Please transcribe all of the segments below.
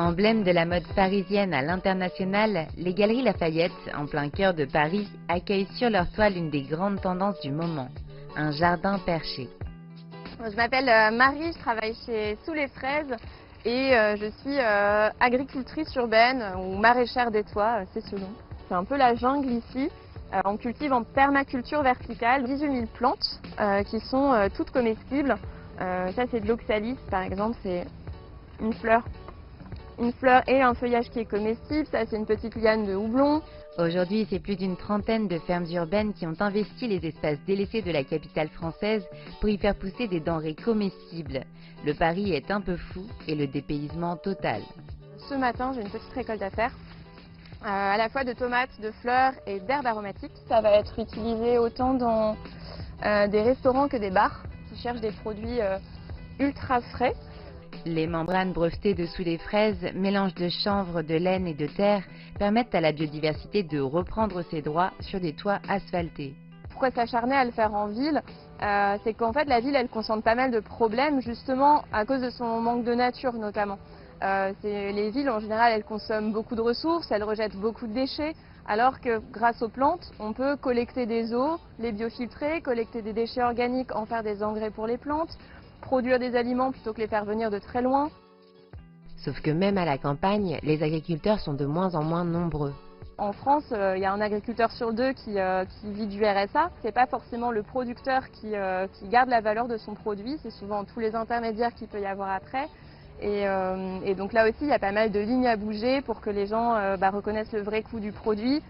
Emblème de la mode parisienne à l'international, les Galeries Lafayette, en plein cœur de Paris, accueillent sur leur toile une des grandes tendances du moment, un jardin perché. Je m'appelle Marie, je travaille chez Sous les Fraises et je suis agricultrice urbaine ou maraîchère des toits, c'est selon. C'est un peu la jungle ici. On cultive en permaculture verticale 18 000 plantes qui sont toutes comestibles. Ça c'est de l'oxalis par exemple, c'est une fleur et un feuillage qui est comestible. Ça c'est une petite liane de houblon. Aujourd'hui, c'est plus d'une trentaine de fermes urbaines qui ont investi les espaces délaissés de la capitale française pour y faire pousser des denrées comestibles. Le pari est un peu fou et le dépaysement total. Ce matin, j'ai une petite récolte à faire, à la fois de tomates, de fleurs et d'herbes aromatiques. Ça va être utilisé autant dans des restaurants que des bars qui cherchent des produits ultra frais. Les membranes brevetées de Sous les Fraises, mélange de chanvre, de laine et de terre, permettent à la biodiversité de reprendre ses droits sur des toits asphaltés. Pourquoi s'acharner à le faire en ville? C'est qu'en fait la ville elle concentre pas mal de problèmes justement à cause de son manque de nature notamment. Les villes en général elles consomment beaucoup de ressources, elles rejettent beaucoup de déchets, alors que grâce aux plantes on peut collecter des eaux, les biofiltrer, collecter des déchets organiques, en faire des engrais pour les plantes, produire des aliments plutôt que les faire venir de très loin. Sauf que même à la campagne, les agriculteurs sont de moins en moins nombreux. En France, il y a un agriculteur sur deux qui vit du RSA. C'est pas forcément le producteur qui garde la valeur de son produit, c'est souvent tous les intermédiaires qu'il peut y avoir après. Et donc là aussi, il y a pas mal de lignes à bouger pour que les gens reconnaissent le vrai coût du produit.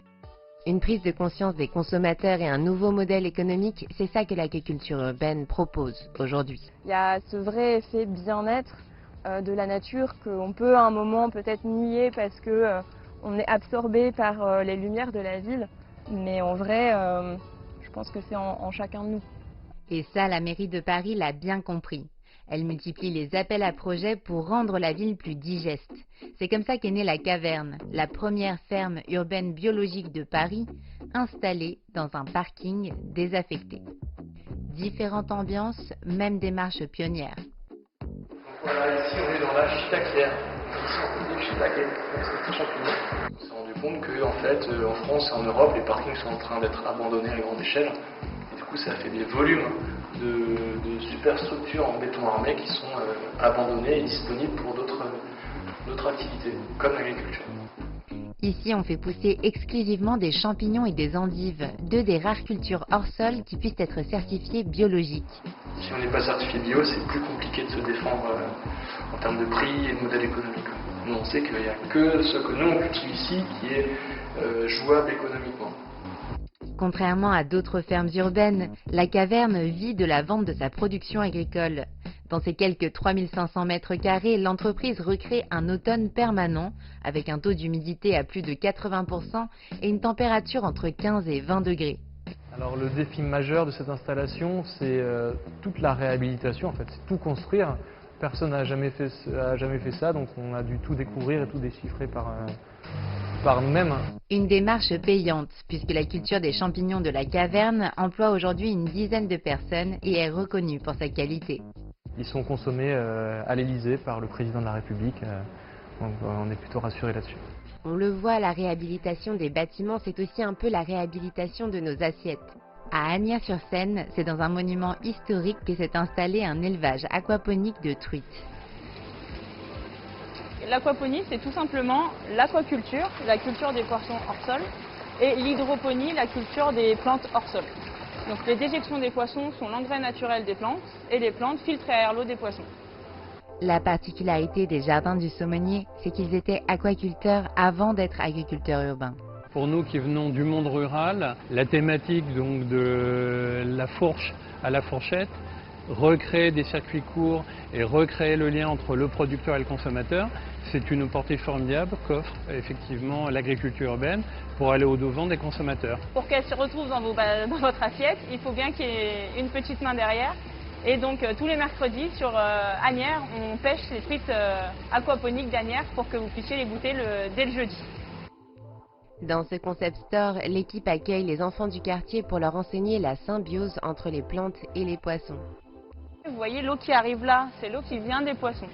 Une prise de conscience des consommateurs et un nouveau modèle économique, c'est ça que l'agriculture urbaine propose aujourd'hui. Il y a ce vrai effet bien-être de la nature qu'on peut à un moment peut-être nier parce que on est absorbé par les lumières de la ville. Mais en vrai, je pense que c'est en chacun de nous. Et ça, la mairie de Paris l'a bien compris. Elle multiplie les appels à projets pour rendre la ville plus digeste. C'est comme ça qu'est née la Caverne, la première ferme urbaine biologique de Paris, installée dans un parking désaffecté. Différentes ambiances, même démarche pionnière. Voilà, ici on est dans la shiitakière. Ici on fait des shiitake, c'est des champignons. On s'est rendu compte qu'en fait, en France et en Europe, les parkings sont en train d'être abandonnés à grande échelle. Et du coup, ça fait des volumes de superstructures en béton armé qui sont abandonnées et disponibles pour d'autres activités, comme l'agriculture. Ici, on fait pousser exclusivement des champignons et des endives, deux des rares cultures hors sol qui puissent être certifiées biologiques. Si on n'est pas certifié bio, c'est plus compliqué de se défendre en termes de prix et de modèle économique. Nous, on sait qu'il n'y a que ce que nous on cultive ici qui est jouable économiquement. Contrairement à d'autres fermes urbaines, la Caverne vit de la vente de sa production agricole. Dans ses quelques 3500 mètres carrés, l'entreprise recrée un automne permanent avec un taux d'humidité à plus de 80% et une température entre 15 et 20 degrés. Alors le défi majeur de cette installation, c'est toute la réhabilitation, en fait, c'est tout construire. Personne n'a jamais fait ça, donc on a dû tout découvrir et tout déchiffrer par nous-mêmes. Une démarche payante, puisque la culture des champignons de la Caverne emploie aujourd'hui une dizaine de personnes et est reconnue pour sa qualité. Ils sont consommés à l'Élysée par le président de la République, donc on est plutôt rassurés là-dessus. On le voit, la réhabilitation des bâtiments, c'est aussi un peu la réhabilitation de nos assiettes. À Asnières-sur-Seine, c'est dans un monument historique que s'est installé un élevage aquaponique de truites. L'aquaponie, c'est tout simplement l'aquaculture, la culture des poissons hors sol, et l'hydroponie, la culture des plantes hors sol. Donc les déjections des poissons sont l'engrais naturel des plantes, et les plantes filtrent et aèrent l'eau des poissons. La particularité des jardins du Saumonier, c'est qu'ils étaient aquaculteurs avant d'être agriculteurs urbains. Pour nous qui venons du monde rural, la thématique donc de la fourche à la fourchette, recréer des circuits courts et recréer le lien entre le producteur et le consommateur, c'est une opportunité formidable qu'offre effectivement l'agriculture urbaine pour aller au-devant des consommateurs. Pour qu'elle se retrouve dans votre assiette, il faut bien qu'il y ait une petite main derrière. Et donc tous les mercredis sur Asnières, on pêche les truites aquaponiques d'Asnières pour que vous puissiez les goûter dès le jeudi. Dans ce concept store, l'équipe accueille les enfants du quartier pour leur enseigner la symbiose entre les plantes et les poissons. Vous voyez l'eau qui arrive là, c'est l'eau qui vient des poissons.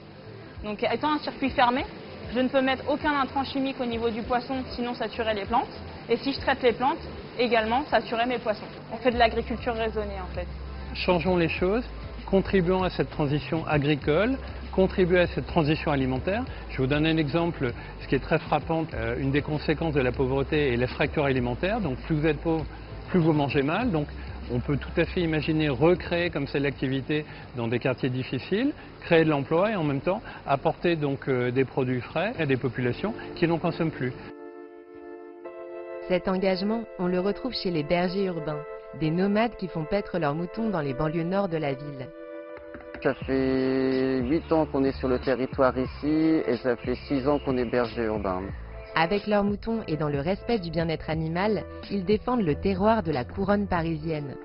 Donc étant un circuit fermé, Je ne peux mettre aucun intrant chimique au niveau du poisson, sinon ça tuerait les plantes. Et si je traite les plantes, également, ça tuerait mes poissons. On fait de l'agriculture raisonnée en fait. Changeons les choses, contribuons à cette transition agricole, contribuer à cette transition alimentaire. Je vous donne un exemple, ce qui est très frappant, une des conséquences de la pauvreté est la fracture alimentaire. Donc plus vous êtes pauvre, plus vous mangez mal. Donc on peut tout à fait imaginer recréer comme c'est l'activité dans des quartiers difficiles, créer de l'emploi et en même temps apporter donc des produits frais à des populations qui n'en consomment plus. Cet engagement, on le retrouve chez les bergers urbains, des nomades qui font paître leurs moutons dans les banlieues nord de la ville. Ça fait 8 ans qu'on est sur le territoire ici et ça fait 6 ans qu'on est berger urbain. Avec leurs moutons et dans le respect du bien-être animal, ils défendent le terroir de la couronne parisienne.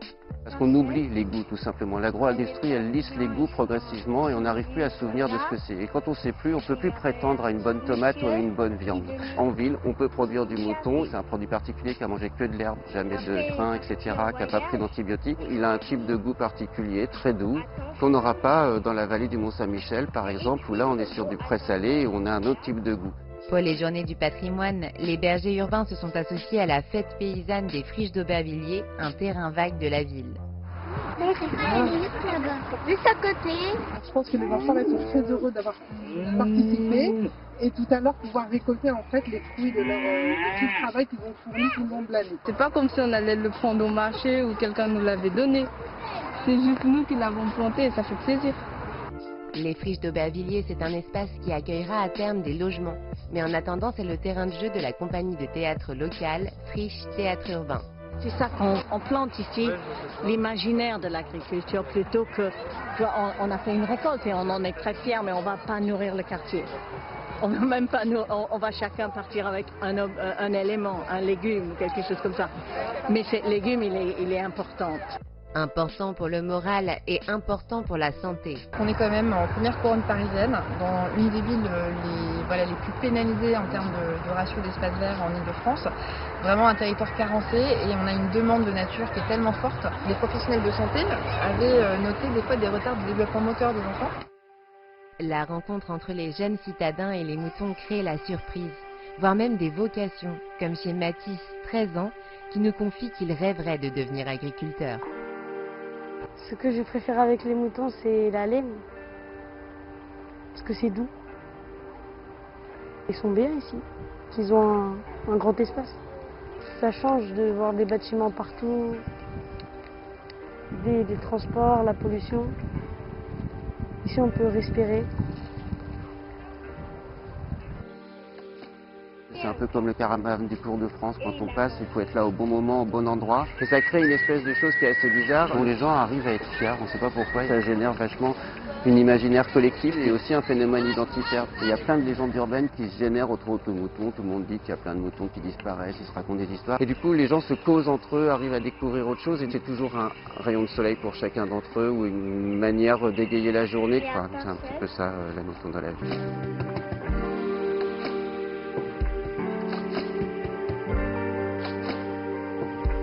Parce qu'on oublie les goûts tout simplement. L'agro-industrie, elle lisse les goûts progressivement et on n'arrive plus à se souvenir de ce que c'est. Et quand on ne sait plus, on ne peut plus prétendre à une bonne tomate ou à une bonne viande. En ville, on peut produire du mouton. C'est un produit particulier qui a mangé que de l'herbe, jamais de grains, etc., qui n'a pas pris d'antibiotiques. Il a un type de goût particulier, très doux, qu'on n'aura pas dans la vallée du Mont-Saint-Michel, par exemple, où là on est sur du pré-salé et on a un autre type de goût. Pour les journées du patrimoine, les bergers urbains se sont associés à la fête paysanne des Friches d'Aubervilliers, un terrain vague de la ville. Juste à côté. Je pense que les enfants sont très heureux d'avoir participé et tout à l'heure pouvoir récolter en fait les fruits de tout le travail qu'ils ont fourni tout le long de l'année. C'est pas comme si on allait le prendre au marché ou quelqu'un nous l'avait donné. C'est juste nous qui l'avons planté et ça fait plaisir. Les Friches d'Aubervilliers, c'est un espace qui accueillera à terme des logements. Mais en attendant, c'est le terrain de jeu de la compagnie de théâtre locale, Friches Théâtre Urbain. C'est ça qu'on plante ici, l'imaginaire de l'agriculture, plutôt que... On a fait une récolte et on en est très fiers, mais on ne va pas nourrir le quartier. On va même pas on va chacun partir avec un élément, un légume, quelque chose comme ça. Mais ce légume, il est important. Important pour le moral et important pour la santé. On est quand même en première couronne parisienne, dans une des villes les plus pénalisées en termes de ratio d'espace vert en Ile-de-France. Vraiment un territoire carencé et on a une demande de nature qui est tellement forte. Les professionnels de santé avaient noté des fois des retards de développement moteur des enfants. La rencontre entre les jeunes citadins et les moutons crée la surprise, voire même des vocations, comme chez Mathis, 13 ans, qui nous confie qu'il rêverait de devenir agriculteur. Ce que je préfère avec les moutons, c'est la laine. Parce que c'est doux. Ils sont bien ici. Ils ont un grand espace. Ça change de voir des bâtiments partout, des transports, la pollution. Ici, on peut respirer. C'est un peu comme le caravane du Tour de France, quand on passe, il faut être là au bon moment, au bon endroit. Et ça crée une espèce de chose qui est assez bizarre, dont les gens arrivent à être fiers, on ne sait pas pourquoi. Ça génère vachement une imaginaire collective et aussi un phénomène identitaire. Il y a plein de légendes urbaines qui se génèrent autour de moutons. Tout le monde dit qu'il y a plein de moutons qui disparaissent, ils se racontent des histoires. Et du coup, les gens se causent entre eux, arrivent à découvrir autre chose et c'est toujours un rayon de soleil pour chacun d'entre eux ou une manière d'égayer la journée. C'est un petit peu ça, la notion de la vie.